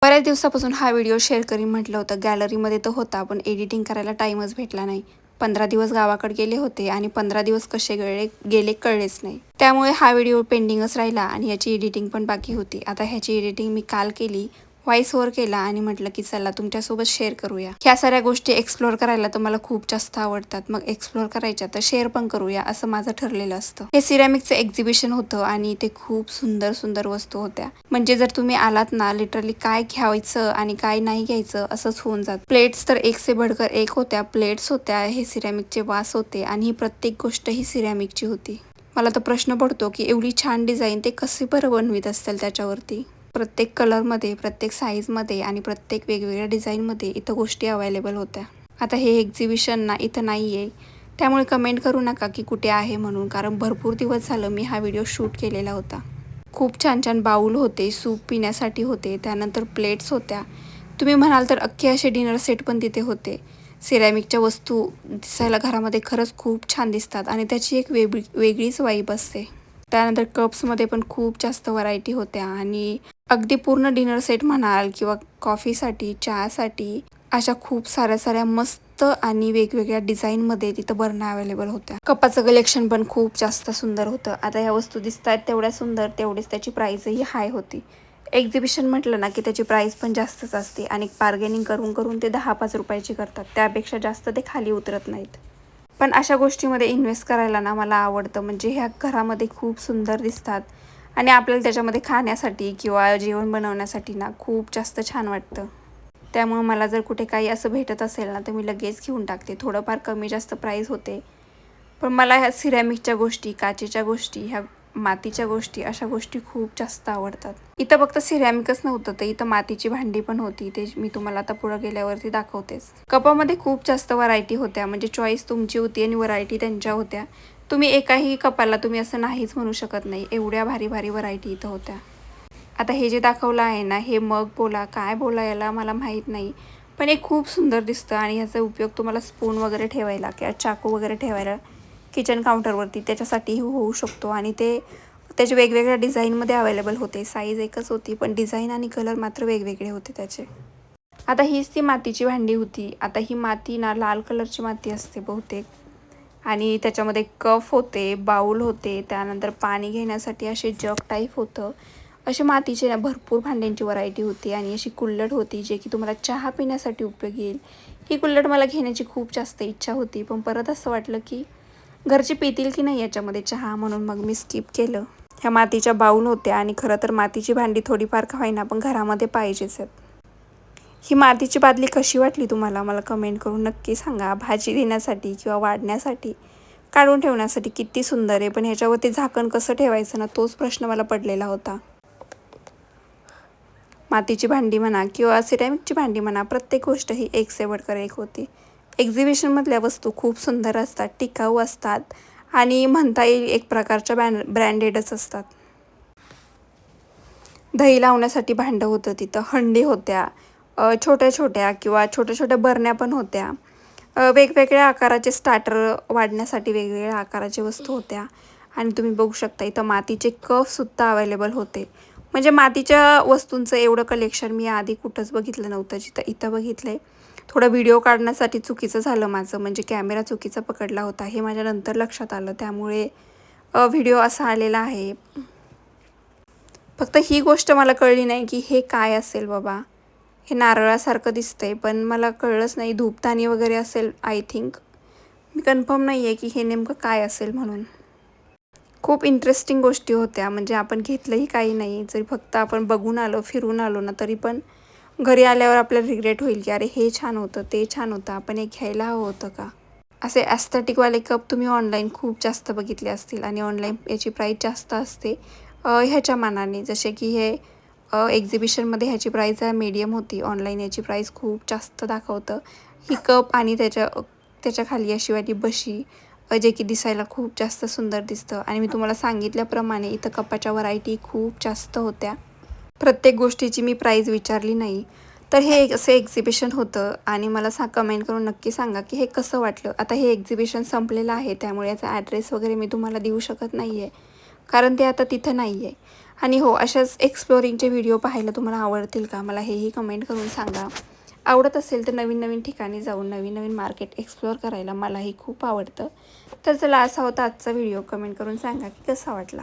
बऱ्याच दिवसापासून हा व्हिडिओ शेअर करीन म्हटलं होतं. गॅलरीमध्ये तर होता, पण एडिटिंग करायला टाईमच भेटला नाही. 15 दिवस गावाकडे गेले होते आणि 15 दिवस कसे गेले कळलेच नाही. त्यामुळे हा व्हिडिओ पेंडिंगच राहिला आणि याची एडिटिंग पण बाकी होती. आता ह्याची एडिटिंग मी काल केली, व्हॉइस ओव्हर केला आणि म्हटलं की चला तुमच्यासोबत शेअर करूया. ह्या साऱ्या गोष्टी एक्सप्लोअर करायला तर मला खूप जास्त आवडतात. मग एक्सप्लोअर करायच्या तर शेअर पण करूया असं माझं ठरलेलं असतं. हे सिरॅमिकचं एक्झिबिशन होतं आणि ते खूप सुंदर सुंदर वस्तू होत्या. म्हणजे जर तुम्ही आलात ना, लिटरली काय घ्यायचं आणि काय नाही घ्यायचं असंच होऊन जात. प्लेट्स तर एक से बढ़कर एक होत्या. प्लेट्स होत्या, हे सिरॅमिकचे वास होते आणि ही प्रत्येक गोष्ट ही सिरॅमिकची होती. मला तर प्रश्न पडतो की एवढी छान डिझाईन ते कसे बरं बनवित असतील त्याच्यावरती. प्रत्येक कलरमध्ये, प्रत्येक साईजमध्ये आणि प्रत्येक वेगवेगळ्या डिझाईनमध्ये इथं गोष्टी अवेलेबल होत्या. आता हे एक्झिबिशन ना इथं नाही आहे, त्यामुळे कमेंट करू नका की कुठे आहे म्हणून, कारण भरपूर दिवस झालं मी हा व्हिडिओ शूट केलेला होता. खूप छान छान बाऊल होते, सूप पिण्यासाठी होते, त्यानंतर प्लेट्स होत्या. तुम्ही म्हणाल तर अख्खे असे डिनर सेट पण तिथे होते. सिरॅमिकच्या वस्तू दिसायला घरामध्ये खरंच खूप छान दिसतात आणि त्याची एक वेगळीच वाईब असते. त्यानंतर कप्समध्ये पण खूप जास्त व्हरायटी होत्या आणि अगदी पूर्ण डिनर सेट म्हणाल किंवा कॉफीसाठी, चहासाठी अशा खूप साऱ्या मस्त आणि वेगवेगळ्या डिझाईनमध्ये तिथं बरण्या अवेलेबल होत्या. कपाचं कलेक्शन पण खूप जास्त सुंदर होतं. आता ह्या वस्तू दिसत आहेत तेवढ्या सुंदर, तेवढीच त्याची प्राईसही हाय होती. एक्झिबिशन म्हटलं ना की त्याची प्राईस पण जास्तच असते आणि बार्गेनिंग करून करून ते 10-5 रुपयाची करतात. त्यापेक्षा जास्त ते खाली उतरत नाहीत. पण अशा गोष्टीमध्ये इन्व्हेस्ट करायला ना मला आवडतं. म्हणजे ह्या घरामध्ये खूप सुंदर दिसतात आणि आपल्याला त्याच्यामध्ये खाण्यासाठी किंवा जेवण बनवण्यासाठी ना खूप जास्त छान वाटतं. त्यामुळे मला जर कुठे काही असं भेटत असेल ना तर मी लगेच घेऊन टाकते. थोडंफार कमी जास्त प्राईस होते, पण मला ह्या सिरॅमिकच्या गोष्टी, काचेच्या गोष्टी, ह्या मातीच्या गोष्टी, अशा गोष्टी खूप जास्त आवडतात. इथं फक्त सिरॅमिकच नव्हतं, तर इथं मातीची भांडी पण होती. ते मी तुम्हाला आता पुढं गेल्यावरती दाखवतेच. कपामध्ये खूप जास्त व्हरायटी होत्या, म्हणजे चॉईस तुमची होती आणि व्हरायटी त्यांच्या होत्या. तुम्ही एकाही कपाला तुम्ही असं नाहीच म्हणू शकत नाही, एवढ्या भारी भारी व्हरायटी इथं होत्या. आता हे जे दाखवलं आहे ना, हे मग बोला काय बोला याला मला माहीत नाही, पण हे खूप सुंदर दिसतं आणि ह्याचा उपयोग तुम्हाला स्पून वगैरे ठेवायला किंवा चाकू वगैरे ठेवायला किचन काउंटरवरती त्याच्यासाठीही होऊ शकतो. आणि ते त्याचे वेगवेगळ्या डिझाईनमध्ये अवेलेबल होते. साईज एकच होती, पण डिझाईन आणि कलर मात्र वेगवेगळे होते त्याचे. आता हीच ती मातीची भांडी होती. आता ही माती ना लाल कलरची माती असते बहुतेक, आणि त्याच्यामध्ये कप होते, बाऊल होते, त्यानंतर पाणी घेण्यासाठी असे जग टाईप होतं. असे मातीचे ना भरपूर भांड्यांची व्हरायटी होती आणि अशी कुल्लड होती जे की तुम्हाला चहा पिण्यासाठी उपयोगी येईल. ही कुल्लड मला घेण्याची खूप जास्त इच्छा होती, पण परत असं वाटलं की घरचे पितील की नाही याच्यामध्ये चहा, म्हणून मग मी स्किप केलं. ह्या मातीच्या बाऊल होत्या आणि खरं तर मातीची भांडी थोडीफार का होईना पण घरामध्ये पाहिजेच आहेत. ही मातीची बादली कशी वाटली तुम्हाला मला कमेंट करून नक्की सांगा. भाजी देण्यासाठी किंवा वाढण्यासाठी, काढून ठेवण्यासाठी किती सुंदर आहे, पण ह्याच्यावरती झाकण कसं ठेवायचं ना तोच प्रश्न मला पडलेला होता. मातीची भांडी म्हणा किंवा सिरॅमिकची भांडी म्हणा, प्रत्येक गोष्ट ही एक से बढ़कर एक होती. एक्झिबिशनमधल्या वस्तू खूप सुंदर असतात, टिकाऊ असतात आणि म्हणता येईल एक प्रकारच्या ब्रँडेडच असतात. दही लावण्यासाठी भांडं होतं तिथं, हंडी होत्या, छोट्या छोट्या किंवा छोट्या छोट्या बरण्या पण होत्या. वेगवेगळ्या आकाराचे स्टार्टर वाढण्यासाठी वेगवेगळ्या आकाराच्या वस्तू होत्या. आणि तुम्ही बघू शकता इथं मातीचे कपसुद्धा अवेलेबल होते. म्हणजे मातीच्या वस्तूंचं एवढं कलेक्शन मी आधी कुठंच बघितलं नव्हतं, जिथं इथं बघितलं आहे. थोडं व्हिडिओ काढण्यासाठी चुकीचं झालं माझं, म्हणजे कॅमेरा चुकीचा पकडला होता हे माझ्या नंतर लक्षात आलं, त्यामुळे व्हिडिओ असा आलेला आहे. फक्त ही गोष्ट मला कळली नाही की हे काय असेल बाबा. हे नारळासारखं दिसतंय, पण मला कळलंच नाही. धूपदाणी वगैरे असेल आय थिंक. मी कन्फर्म नाही आहे की हे नेमकं काय असेल म्हणून. खूप इंटरेस्टिंग गोष्टी होत्या, म्हणजे आपण घेतलंही काही नाही. जरी फक्त आपण बघून आलो, फिरून आलो ना, तरी पण घरी आल्यावर आपल्याला रिग्रेट होईल की अरे हे छान होतं, ते छान होतं, आपण हे घ्यायला हवं होतं का. असे ॲस्थेटिकवाले कप तुम्ही ऑनलाईन खूप जास्त बघितले असतील आणि ऑनलाईन याची प्राईस जास्त असते ह्याच्या मानाने. जसे की हे एक्झिबिशनमध्ये ह्याची प्राईस मीडियम होती, ऑनलाईन याची प्राईस खूप जास्त दाखवतं. ही कप आणि त्याच्या खाली अशी वाली बशी, जे की दिसायला खूप जास्त सुंदर दिसतं. आणि मी तुम्हाला सांगितल्याप्रमाणे इथं कपाच्या व्हरायटी खूप जास्त होत्या. प्रत्येक गोष्टीची मी प्राईस विचारली नाही. तर हे एक असं एक्झिबिशन होतं आणि मला कमेंट करून नक्की सांगा की हे कसं वाटलं. आता हे एक्झिबिशन संपलेलं आहे, त्यामुळे याचा ॲड्रेस वगैरे मी तुम्हाला देऊ शकत नाही आहे, कारण ते आता तिथं नाही आहे. आणि हो, अशाच एक्सप्लोरिंगचे व्हिडिओ पाहायला तुम्हाला आवडतील का, मला हेही कमेंट करून सांगा. आवडत असेल तर नवीन नवीन ठिकाणी जाऊन नवीन नवीन मार्केट एक्सप्लोअर करायला मलाही खूप आवडतं. तर चला, असा होता आजचा व्हिडिओ. कमेंट करून सांगा की कसा वाटला.